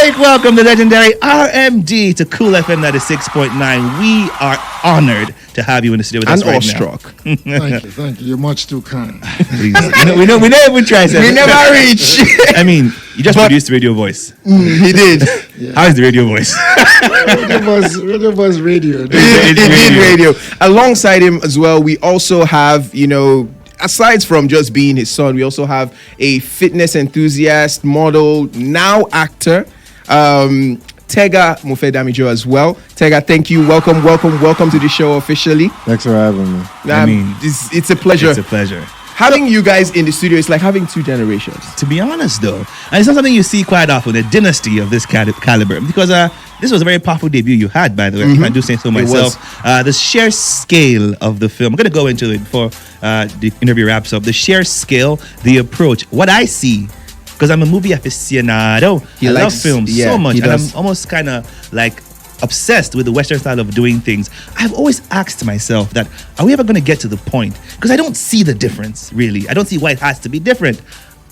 make welcome the legendary RMD to Cool FM 96.9. We are honored to have you in the studio with us right awestruck. now. Thank you. You're much too kind. Please. We never even try. We never reach. I mean, you just produced Radio Voice. He did. Yeah. How is the Radio Voice? Radio Voice Radio. He did radio. Alongside him as well, we also have, aside from just being his son, we also have a fitness enthusiast, model, now actor, Tega Mofe as well. Tega, thank you. Welcome to the show officially. Thanks for having me. It's a pleasure. It's a pleasure. Having you guys in the studio is like having two generations. To be honest, though, and it's not something you see quite often, a dynasty of this caliber, because this was a very powerful debut you had, by the way. I do say so myself. The sheer scale of the film, I'm going to go into it before the interview wraps up. The sheer scale, the approach, what I see, because I'm a movie aficionado. I love films so much, and I'm almost kind of like obsessed with the Western style of doing things. I've always asked myself that, are we ever going to get to the point? Because I don't see the difference, really. I don't see why it has to be different.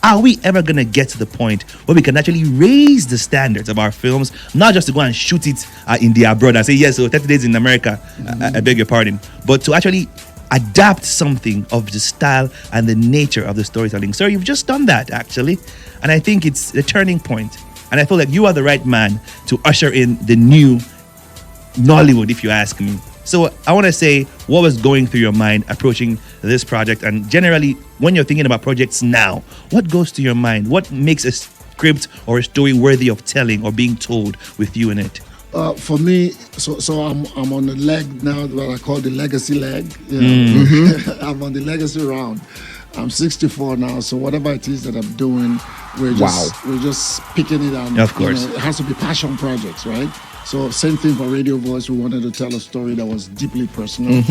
Are we ever going to get to the point where we can actually raise the standards of our films, not just to go and shoot it in the abroad and say, yes, so 30 days in America, I beg your pardon, but to actually adapt something of the style and the nature of the storytelling. So you've just done that, actually. And I think it's a turning point. And I feel like you are the right man to usher in the new Nollywood, if you ask me. So I want to say, what was going through your mind approaching this project? And generally, when you're thinking about projects now, what goes to your mind? What makes a script or a story worthy of telling or being told with you in it? For me, so I'm on the leg now, what I call the legacy leg. I'm on the legacy round. I'm 64 now, so whatever it is that I'm doing, we're just picking it up. Of course. It has to be passion projects, right? So same thing for Radio Voice. We wanted to tell a story that was deeply personal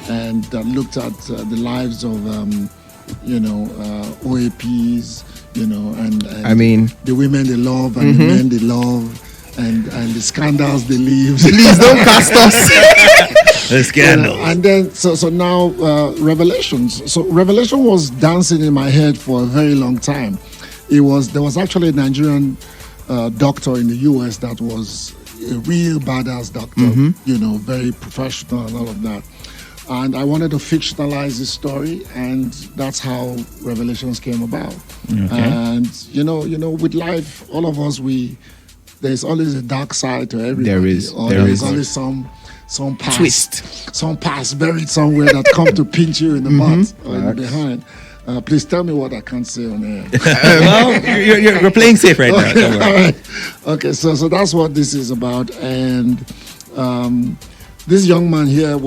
and that looked at the lives of, OAPs, and I mean, the women they love and the men they love. And the scandals they leave. Please don't cast us. The scandal. And then so now Revelations. So Revelation was dancing in my head for a very long time. There was actually a Nigerian doctor in the US that was a real badass doctor. Very professional and all of that. And I wanted to fictionalize this story, and that's how Revelations came about. Okay. And with life, all of us there's always a dark side to everybody. There's always some past twist, some past buried somewhere that come to pinch you in the butt or in the behind. Please tell me what I can't say on air. Well, you're playing safe right now. Don't worry. All right. Okay, so that's what this is about. And this young man here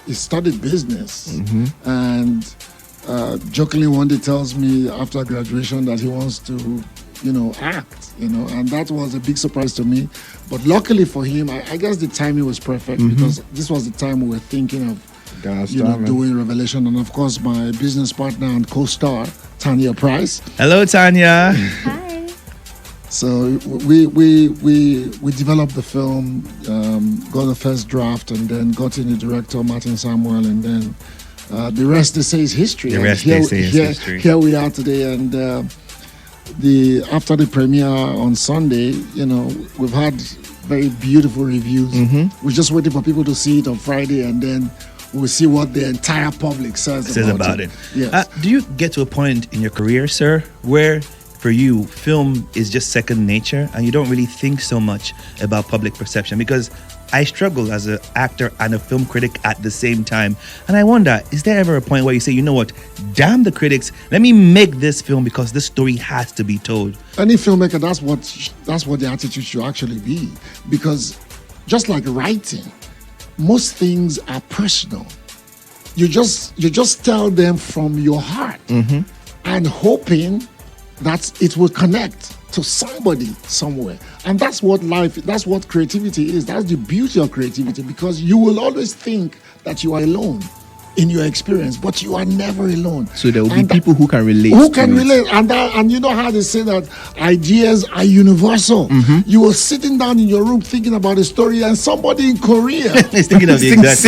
he studied business, and jokingly one day tells me after graduation that he wants to act, and that was a big surprise to me. But luckily for him, I guess the timing was perfect because this was the time we were thinking of, doing Revelation. And of course, my business partner and co-star, Tanya Price. Hello, Tanya. Hi. So we developed the film, got the first draft, and then got in the director, Martin Samuel, and then the rest they say is history. History. Here we are today, and after the premiere on Sunday, we've had very beautiful reviews. We're just waiting for people to see it on Friday, and then we'll see what the entire public says about it. Yes. Do you get to a point in your career, sir, where for you film is just second nature and you don't really think so much about public perception? Because I struggle as an actor and a film critic at the same time. And I wonder, is there ever a point where you say, you know what, damn the critics, let me make this film because this story has to be told? Any filmmaker, that's what the attitude should actually be. Because just like writing, most things are personal. You just tell them from your heart and hoping that it will connect to somebody somewhere. And that's what creativity is. That's the beauty of creativity, because you will always think that you are alone in your experience, but you are never alone. So there will be people who can relate. And you know how they say that ideas are universal. You were sitting down in your room thinking about a story, and somebody in Korea is thinking of the exact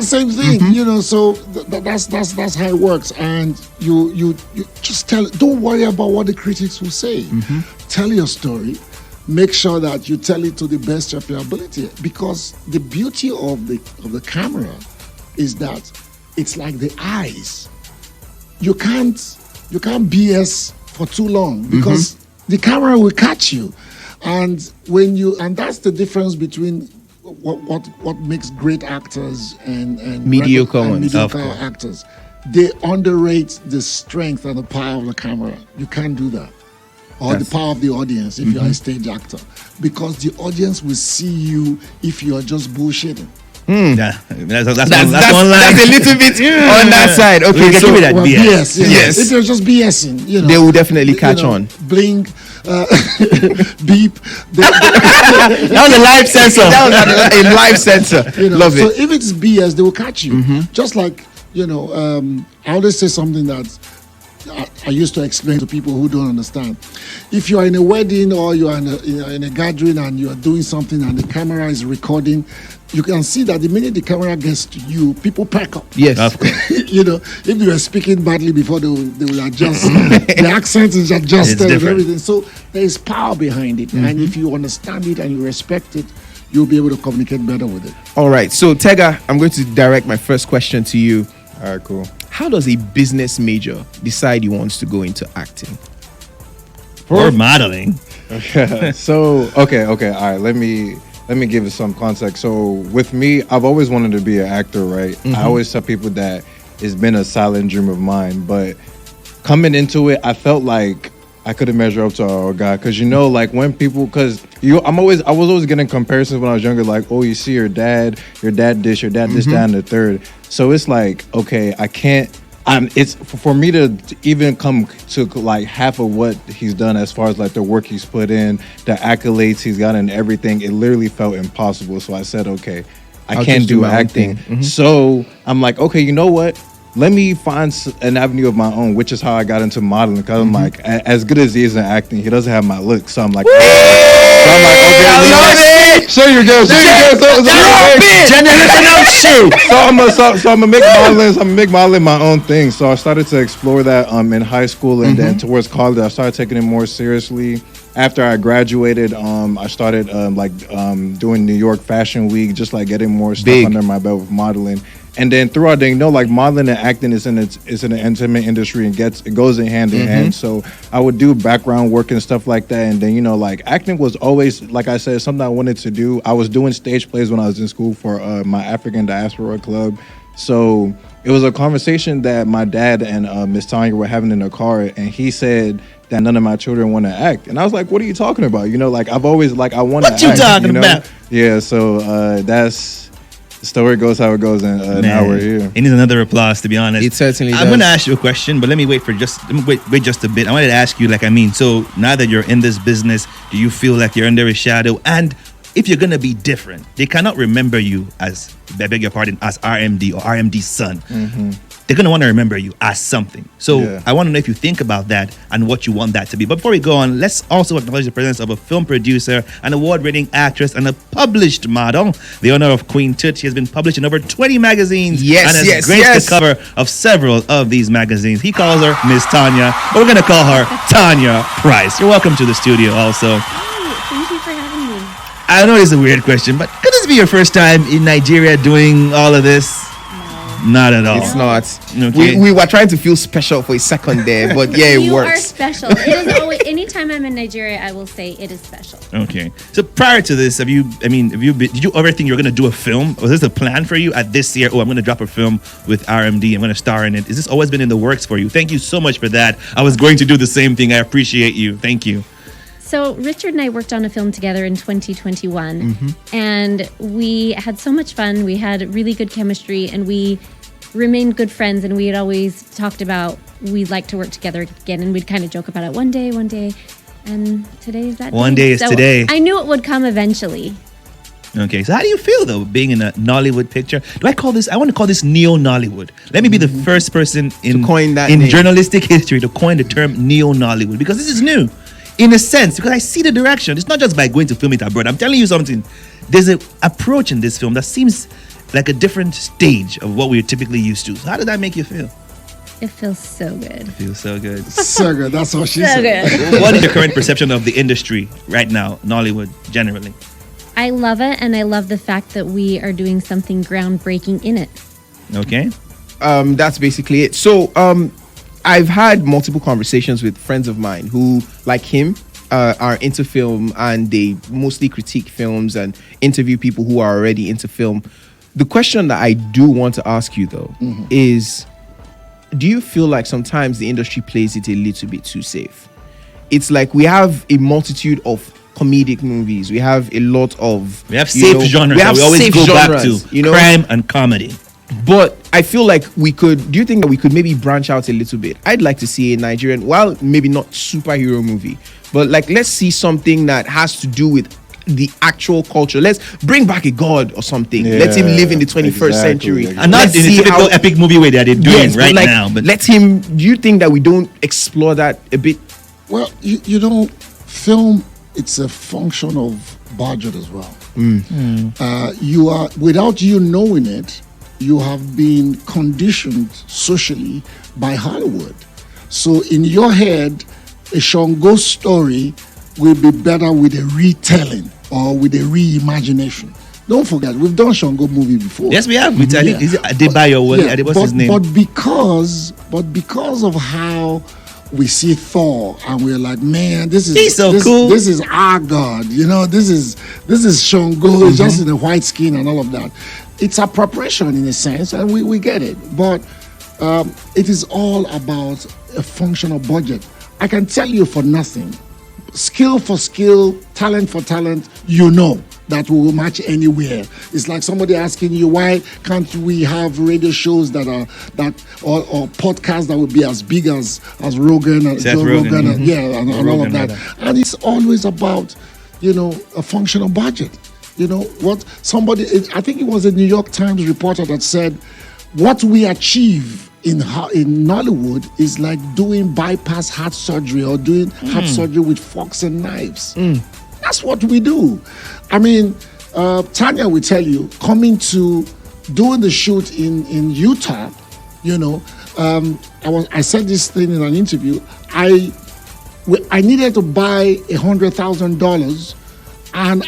same thing. So that's how it works. And you just don't worry about what the critics will say. Tell your story, make sure that you tell it to the best of your ability, because the beauty of the camera is that it's like the eyes. You can't BS for too long, because the camera will catch you, and that's the difference between what makes great actors and mediocre actors. They underrate the strength and the power of the camera. You can't do that. Or the power of the audience if you're a stage actor. Because the audience will see you if you're just bullshitting. Yeah, that's a little bit on that side. Okay, so give that BS. Yes. If you're just BSing, they will definitely catch on. Blink, beep. That was a live sensor. That was a live sensor. Love it. So if it's BS, they will catch you. Just like, I always say something that I used to explain to people who don't understand. If you are in a wedding or you are in a gathering and you are doing something and the camera is recording, you can see that the minute the camera gets to you, people pack up. Yes. Of course. If you were speaking badly before, they will adjust. The accent is adjusted and everything. So there is power behind it. And if you understand it and you respect it, you'll be able to communicate better with it. All right. So, Tega, I'm going to direct my first question to you. All right, cool. How does a business major decide he wants to go into acting? Or modeling. So, okay. All right. Let me give it some context. So, with me, I've always wanted to be an actor, right? I always tell people that it's been a silent dream of mine, but coming into it, I felt like I couldn't measure up to our guy, because like when people, I was always getting comparisons when I was younger, like, oh, you see your dad this, that, and the third. So it's like, okay, I can't. It's for me to even come to like half of what he's done as far as like the work he's put in, the accolades he's gotten, and everything. It literally felt impossible. So I said, okay, I can't do acting. So I'm like, okay, you know what? Let me find an avenue of my own, which is how I got into modeling. Because I'm like, as good as he is in acting, he doesn't have my look. So I'm like, okay, show your girl. So I'm gonna make modeling. I'm gonna make modeling my own thing. So I started to explore that in high school, and then towards college, I started taking it more seriously. After I graduated, I started doing New York Fashion Week, just like getting more stuff under my belt with modeling. And then throughout, like modeling and acting is in an entertainment industry, and it goes in hand in hand. So I would do background work and stuff like that. And then like acting was always, like I said, something I wanted to do. I was doing stage plays when I was in school for my African Diaspora Club. So it was a conversation that my dad and Miss Tanya were having in the car, and he said that none of my children want to act. And I was like, what are you talking about? Like I've always I want to act. What you talking about? Yeah. So that's. The story goes how it goes, and now we're here. It needs another applause, to be honest. It certainly does. I'm going to ask you a question, but let me wait just a bit. I wanted to ask you, so now that you're in this business, do you feel like you're under a shadow? And if you're going to be different, they cannot remember you as, I beg your pardon, as RMD or RMD's son. They're going to want to remember you as something. So I want to know if you think about that and what you want that to be. But before we go on, let's also acknowledge the presence of a film producer, an award-winning actress, and a published model. The owner of Queen Tut. She has been published in over 20 magazines and has graced the cover of several of these magazines. He calls her Miss Tanya. We're going to call her Tanya Price. You're welcome to the studio also. Thank you for having me. I know it's a weird question, but could this be your first time in Nigeria doing all of this? Not at all. It's not. Okay. We were trying to feel special for a second there, but it works. You are special. It is always, anytime I'm in Nigeria, I will say it is special. Okay. So prior to this, did you ever think you were going to do a film? Was this a plan for you at this year? Oh, I'm going to drop a film with RMD. I'm going to star in it. Has this always been in the works for you? Thank you so much for that. I was going to do the same thing. I appreciate you. Thank you. So Richard and I worked on a film together in 2021, and we had so much fun. We had really good chemistry, and we remained good friends, and we had always talked about we'd like to work together again, and we'd kind of joke about it one day, and today is that one day is today. I knew it would come eventually. Okay, so how do you feel though being in a Nollywood picture? I want to call this Neo-Nollywood. Let me be the first person in journalistic history to coin the term Neo-Nollywood, because this is new. In a sense, because I see the direction. It's not just by going to film it abroad. I'm telling you something. There's an approach in this film that seems like a different stage of what we're typically used to. So how does that make you feel? It feels so good. Feels so good. So good. That's what she So said. good. What is your current perception of the industry right now, Nollywood generally? I love it, and I love the fact that we are doing something groundbreaking in it. Okay. That's basically it. So I've had multiple conversations with friends of mine who, like him, are into film, and they mostly critique films and interview people who are already into film. The question that I do want to ask you though is, do you feel like sometimes the industry plays it a little bit too safe? It's like we have a multitude of comedic movies. We have a lot of... We have safe genres that we always go back to. Crime and comedy. But I feel like we could... Do you think that we could maybe branch out a little bit? I'd like to see a Nigerian, well, maybe not superhero movie, but like let's see something that has to do with the actual culture. Let's bring back a god or something. Yeah, let him live in the 21st century. exactly. And not Let's in the see typical how- epic movie way that they're doing Yes, right but like, now. But let him... Do you think that we don't explore that a bit? Well, you know, film, it's a function of budget as well. You are, without you knowing it, you have been conditioned socially by Hollywood. So in your head, a Shango story will be better with a retelling or with a reimagination. Don't forget, we've done Shango movie before. yes, we have. I think is it Adebayo? What's his name? But because of how we see Thor and we're like, man, this is He's so cool. This is our god, you know. This is Shango just in a white skin and all of that. It's appropriation in a sense, and we get it. But it is all about a functional budget. I can tell you for nothing, skill for skill, talent for talent, you know that we will match anywhere. It's like somebody asking you, why can't we have radio shows that are or podcasts that would be as big as Rogan and Seth Joe Rogan, Rogan and, and all Rogan, of that. rather. And it's always about, you know, a functional budget. You know what? I think it was a New York Times reporter that said, what we achieve in Nollywood is like doing bypass heart surgery or doing heart surgery with forks and knives. That's what we do. I mean, Tanya will tell you, coming to doing the shoot in Utah, you know, I said this thing in an interview. I needed to buy $100,000, and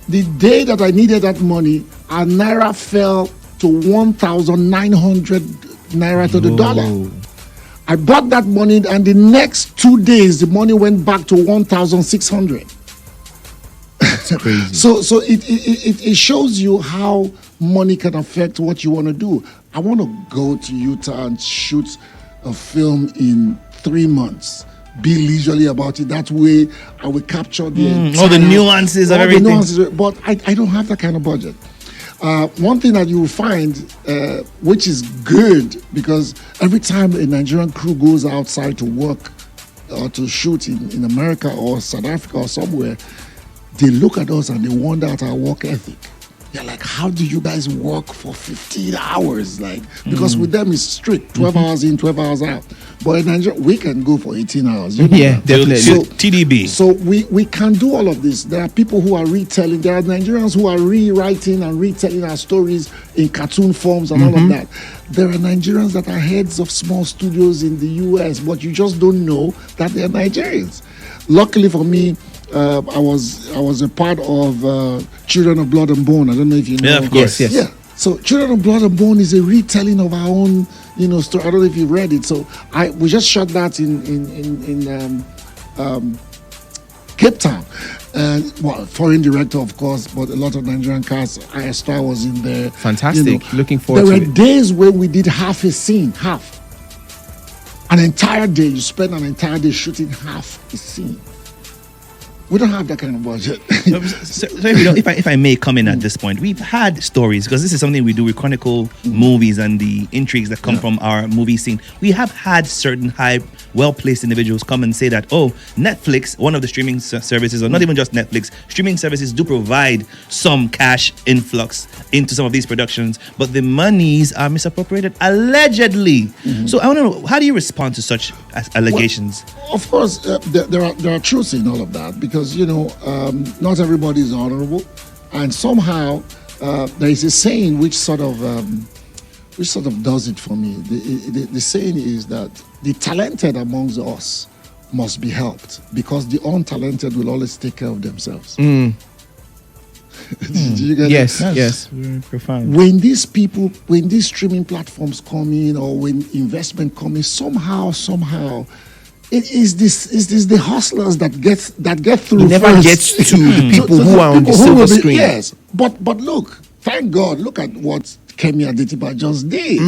the day that I needed that money, our naira fell to 1,900 naira to the dollar. I bought that money, and the next 2 days, the money went back to 1,600. That's crazy. So it shows you how money can affect what you want to do. I want to go to Utah and shoot a film in 3 months. Be leisurely about it. That way, I will capture the all the nuances of everything. But I don't have that kind of budget. One thing that you will find, which is good, because every time a Nigerian crew goes outside to work or to shoot in America or South Africa or somewhere, they look at us and they wonder at our work ethic. They're like, how do you guys work for 15 hours? Like, because with them it's strict, 12 hours in, 12 hours out. But in Nigeria, we can go for 18 hours. You know Yeah, that? definitely. So, TDB. So we can do all of this. There are people who are retelling. There are Nigerians who are rewriting and retelling our stories in cartoon forms and all of that. There are Nigerians that are heads of small studios in the US, but you just don't know that they're Nigerians. Luckily for me, I was a part of Children of Blood and Bone. I don't know if you know. Yeah, of course. Yes. Yeah. So Children of Blood and Bone is a retelling of our own, you know, story. I don't know if you've read it. So we just shot that in Cape Town. Well, foreign director, of course, but a lot of Nigerian cast. Star was in there. Fantastic. You know. Looking forward There to were it. days where we did half a scene, half. An entire day. You spend an entire day shooting half a scene. We don't have that kind of budget. So if I may come in at this point, we've had stories, because this is something we do. We chronicle movies and the intrigues that come from our movie scene. We have had certain high, well-placed individuals come and say that, oh, Netflix, one of the streaming services, or not even just Netflix, streaming services do provide some cash influx into some of these productions, but the monies are misappropriated, allegedly. So I want to know, how do you respond to such allegations? Well, of course, there are truths in all of that, because you know, not everybody is honorable, and somehow there is a saying which sort of which sort of does it for me. The saying is that the talented amongst us must be helped because the untalented will always take care of themselves. Mm. Do you get Yes, it? yes. Very profound. When these streaming platforms come in or when investment come in, somehow, it is the hustlers that get through. It never first. gets to the people who are on the people who will silver be- screen. Yes, but look, thank God, look at what Kemi Adetiba just did.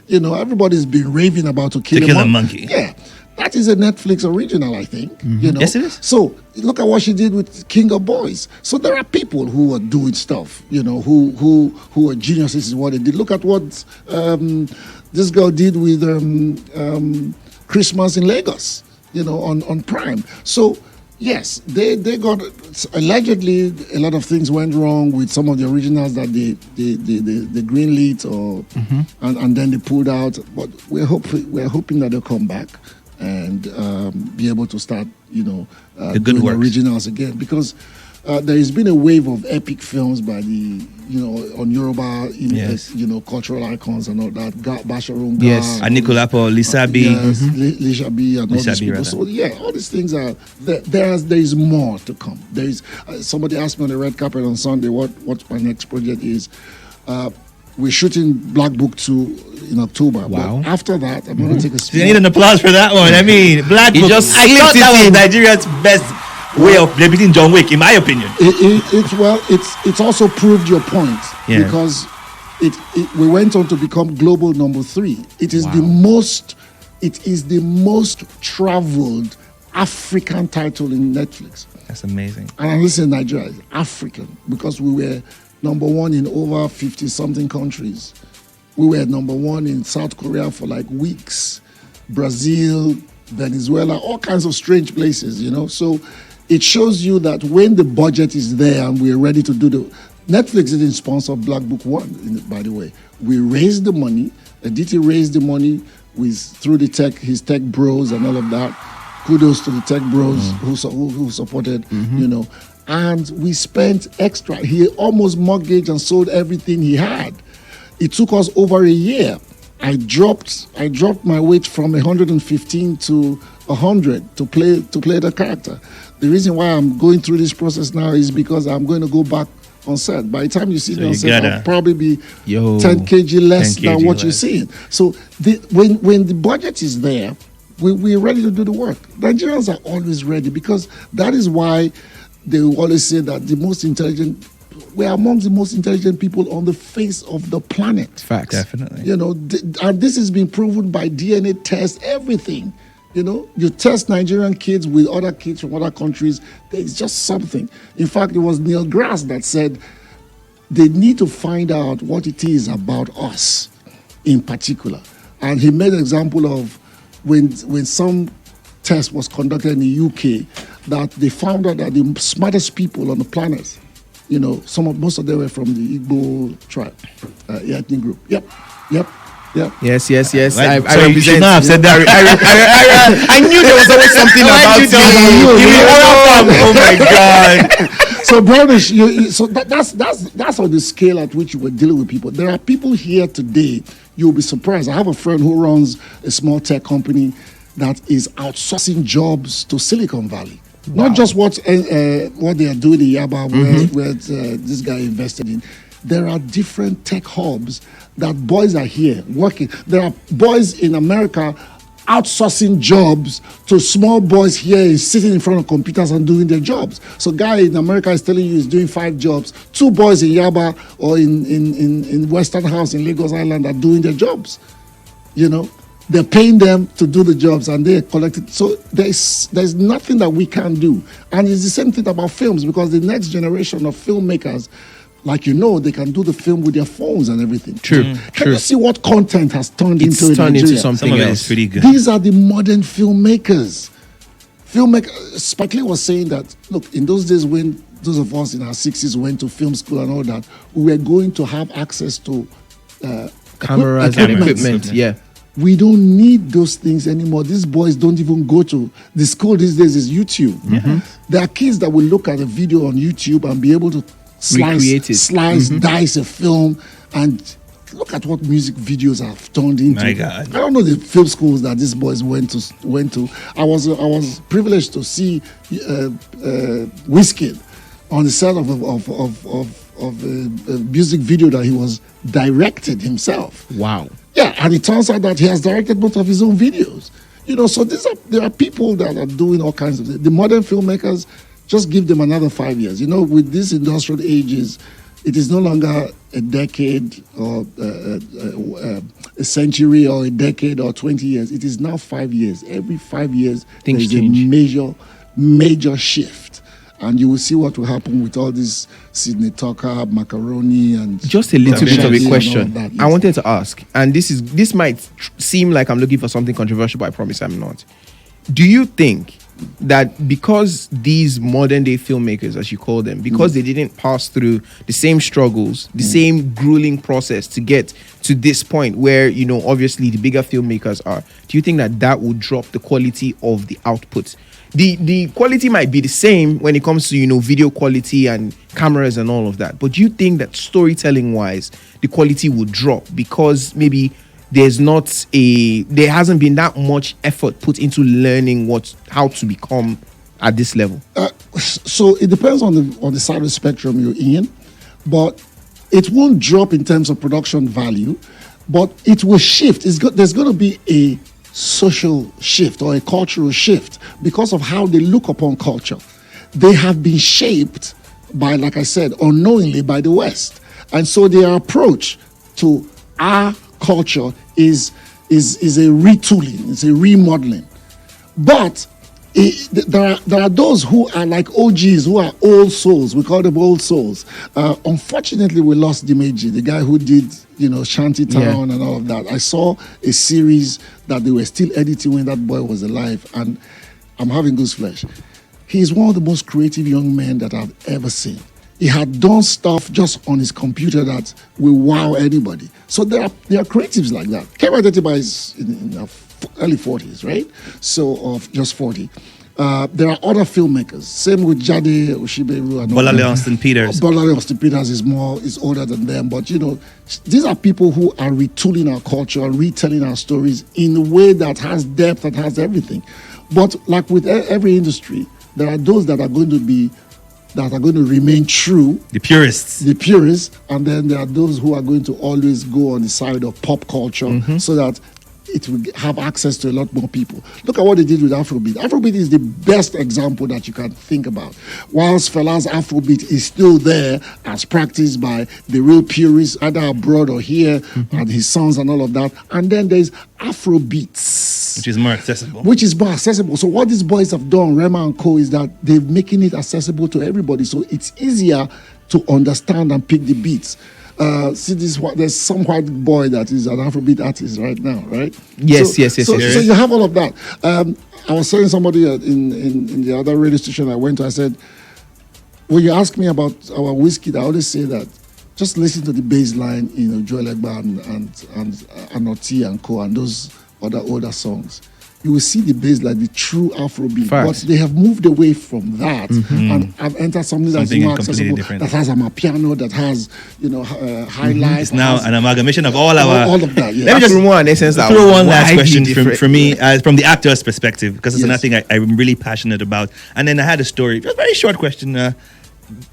You know, everybody's been raving about To Kill a Monkey. Yeah. That is a Netflix original, I think. You know? Yes, it is. So look at what she did with King of Boys. So there are people who are doing stuff, you know, who are geniuses in what they did. Look at what this girl did with Christmas in Lagos, you know, on Prime. So yes, they got allegedly a lot of things went wrong with some of the originals that they greenlit or and then they pulled out. But we're hoping that they'll come back and be able to start, you know, The good doing works. originals again because there has been a wave of epic films by the, you know, on Yoruba, Yes. you know, cultural icons and all that. Basharunga, Yes. Anikulapo, Lisa B. yes, Lisha B and all Lisa these B, people. rather. So yeah, all these things are there is more to come. There is somebody asked me on the red carpet on Sunday what my next project is. We're shooting Black Book 2 in October. Wow. But after that, I'm going to take a I need an applause for that one. I mean, Black He Book. just I thought slipped that it was in. Nigeria's best way of debuting John Wick, in my opinion. It's also proved your point Yeah. because we went on to become global number 3. It is the most traveled African title in Netflix. That's amazing. And I listen, Nigeria is African because we were number 1 in over 50 something countries. We were number 1 in South Korea for like weeks, Brazil, Venezuela, all kinds of strange places, you know. So it shows you that when the budget is there and we're ready to do Netflix didn't sponsor Black Book 1, by the way. We raised the money. Aditi raised the money through his tech bros and all of that. Kudos to the tech bros who supported, you know. And we spent extra. He almost mortgaged and sold everything he had. It took us over a year. I dropped my weight from 115 to 100 to play the character. The reason why I'm going through this process now is because I'm going to go back on set. By the time you see me on set, I'll probably be 10 kg less 10 than kg what you're less. seeing. So when the budget is there, we're ready to do the work. Nigerians are always ready because that is why they always say that we're among the most intelligent people on the face of the planet. Facts. Definitely. You know, and this has been proven by DNA tests, everything. You know, you test Nigerian kids with other kids from other countries, there's just something. In fact, it was Neil Grass that said they need to find out what it is about us in particular. And he made an example of when some test was conducted in the UK, that they found out that the smartest people on the planet, you know, most of them were from the Igbo tribe, ethnic group. Yep. Yes. Right. I So you should represent. not have said that. I knew there was always something about you don't you. Oh my God. So, Brownish, so that's on the scale at which you were dealing with people. There are people here today, you'll be surprised. I have a friend who runs a small tech company that is outsourcing jobs to Silicon Valley. Wow. Not just what they are doing in Yaba, where this guy invested in. There are different tech hubs that boys are here working. There are boys in America outsourcing jobs to small boys here sitting in front of computers and doing their jobs. So guy in America is telling you he's doing 5 jobs. 2 boys in Yaba or in Western House in Lagos Island are doing their jobs. You know, they're paying them to do the jobs and they're collecting. So there's nothing that we can do. And it's the same thing about films because the next generation of filmmakers, like you know, they can do the film with their phones and everything. True. Can you see what content has turned It's into in turned into Nigeria? something Some of it else. is pretty good. These are the modern filmmakers. Spike Lee was saying that, look, in those days when those of us in our 60s went to film school and all that, we were going to have access to Cameras and equipment. Yeah. We don't need those things anymore. These boys don't even go to the school these days is YouTube. There are kids that will look at a video on YouTube and be able to Recreate it. slice, dice a film and look at what music videos have turned into. My God. I don't know the film schools that these boys went to. I was privileged to see Wizkid on the set of a music video that he was directed himself. Wow. Yeah, and it turns out that he has directed both of his own videos. So there are people that are doing all kinds of the modern filmmakers. Just give them another 5 years. With these industrial ages, it is no longer a decade or a century or a decade or 20 years. It is now 5 years. Every 5 years, Things there's change. a major shift. And you will see what will happen with all this Sydney Tucker, macaroni, and Just a little bit of Shaggy a and question all that, yes. I wanted to ask, and this might seem like I'm looking for something controversial, but I promise I'm not. Do you think that because these modern day filmmakers, as you call them, because they didn't pass through the same struggles, the same grueling process to get to this point where, obviously the bigger filmmakers are, do you think that would drop the quality of the output? The quality might be the same when it comes to, video quality and cameras and all of that. But do you think that storytelling wise, the quality would drop because maybe there hasn't been that much effort put into learning how to become at this level? So it depends on the side of the spectrum you're in, but it won't drop in terms of production value, but it will shift. There's going to be a social shift or a cultural shift because of how they look upon culture. They have been shaped by, like I said, unknowingly by the West, and so their approach to our culture is a retooling, it's a remodeling. But there are those who are like OGs, who are old souls. We call them old souls. Unfortunately, we lost Dimeji, the guy who did, Shanty Town and all of that. I saw a series that they were still editing when that boy was alive, and I'm having gooseflesh. He's one of the most creative young men that I've ever seen. He had done stuff just on his computer that will wow anybody. So there are creatives like that. Kevin Adetiba is in the early 40s, right? So, of just 40. There are other filmmakers. Same with Jade Oshiberu and Bolale Austin Peters. Bolale Austin Peters is older than them. But, these are people who are retooling our culture and retelling our stories in a way that has depth, that has everything. But like with every industry, there are those that are going to remain true. The purists. And then there are those who are going to always go on the side of pop culture so that it will have access to a lot more people. Look at what they did with Afrobeat. Afrobeat is the best example that you can think about. Whilst Fela's Afrobeat is still there as practiced by the real purists, either abroad or here, and his sons and all of that. And then there's Afrobeats, Which is more accessible. So what these boys have done, Rema and Co, is that they're making it accessible to everybody. So it's easier to understand and pick the beats. There's some white boy that is an Afrobeat artist right now, right? Yes. So you have all of that. I was telling somebody in the other radio station I went to, I said, when you ask me about our Wizkid, I always say that just listen to the bass line, Joel Egba and Anoti and Co and those other older songs. You will see the bass like the true Afrobeat. But they have moved away from that and have entered something that's more accessible, different. that has a piano, that has, highlights. It's now an amalgamation of all of that. Yeah. Let me just throw one last question from me, from the actor's perspective, because it's another thing I'm really passionate about. And then I had a story, a very short question.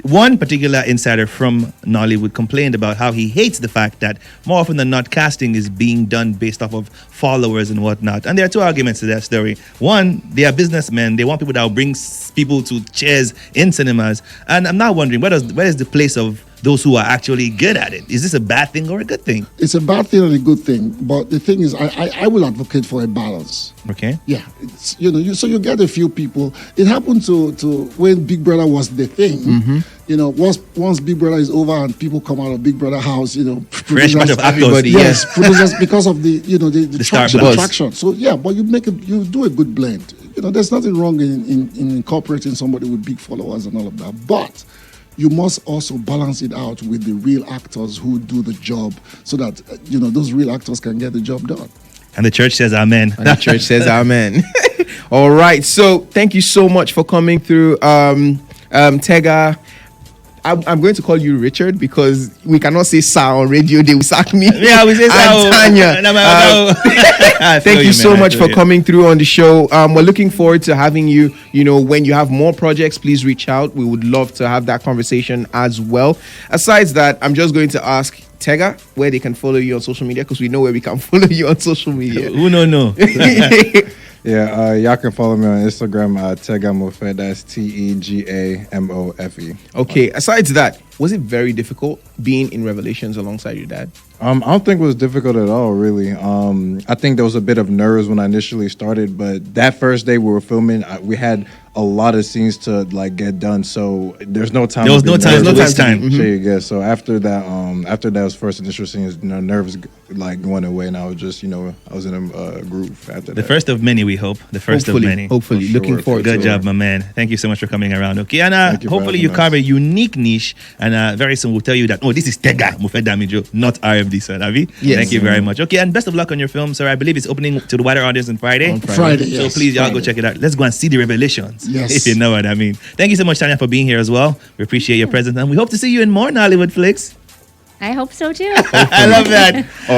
One particular insider from Nollywood complained about how he hates the fact that more often than not, casting is being done based off of followers and whatnot. And there are two arguments to that story. One, they are businessmen. They want people that will bring people to chairs in cinemas. And I'm now wondering, where is the place of those who are actually good at it? Is this a bad thing or a good thing? It's a bad thing and a good thing. But the thing is, I will advocate for a balance. Okay. Yeah. It's, so you get a few people. It happened to when Big Brother was the thing. Once Big Brother is over and people come out of Big Brother house, fresh bunch of actors. Yes, producers because of the traction. So but you do a good blend. There's nothing wrong in incorporating somebody with big followers and all of that. But you must also balance it out with the real actors who do the job so that, those real actors can get the job done. And the church says amen. And the church says amen. All right. So thank you so much for coming through, Tega. I'm going to call you Richard because we cannot say Sir on radio. They will sack me. Yeah, we say Sir. And Tanya. Thank you so much for coming through on the show. We're looking forward to having you. You know, when you have more projects, please reach out. We would love to have that conversation as well. Aside that, I'm just going to ask Tega where they can follow you on social media, because we know where we can follow you on social media. Who no. Yeah, y'all can follow me on Instagram, Tega Mofe. That's TEGAMOFE. Okay, aside that, was it very difficult being in Revelations alongside your dad? I don't think it was difficult at all, really. I think there was a bit of nerves when I initially started, but that first day we were filming, we had a lot of scenes to like get done, so there's no time. There was no time to waste time. So after that was first initial scenes, nerves like going away, and I was just, I was in a groove after that. The first of many, we hope. The first of many. Hopefully, For looking sure, forward. Good to job, it. my man. Thank you so much for coming around. Okay, and Thank you for hopefully you having carve us. a unique niche, and very soon we'll tell you that, this is Tega Mofe Damijo, not RMD, sir. Avi? Yes. Thank you very much. Okay, and best of luck on your film, sir. I believe it's opening to the wider audience on Friday. On Friday, So yes. please, y'all go Friday. check it out. Let's go and see the revelations, Yes. if you know what I mean. Thank you so much, Tanya, for being here as well. We appreciate your presence, and we hope to see you in more Nollywood flicks. I hope so too. I love that.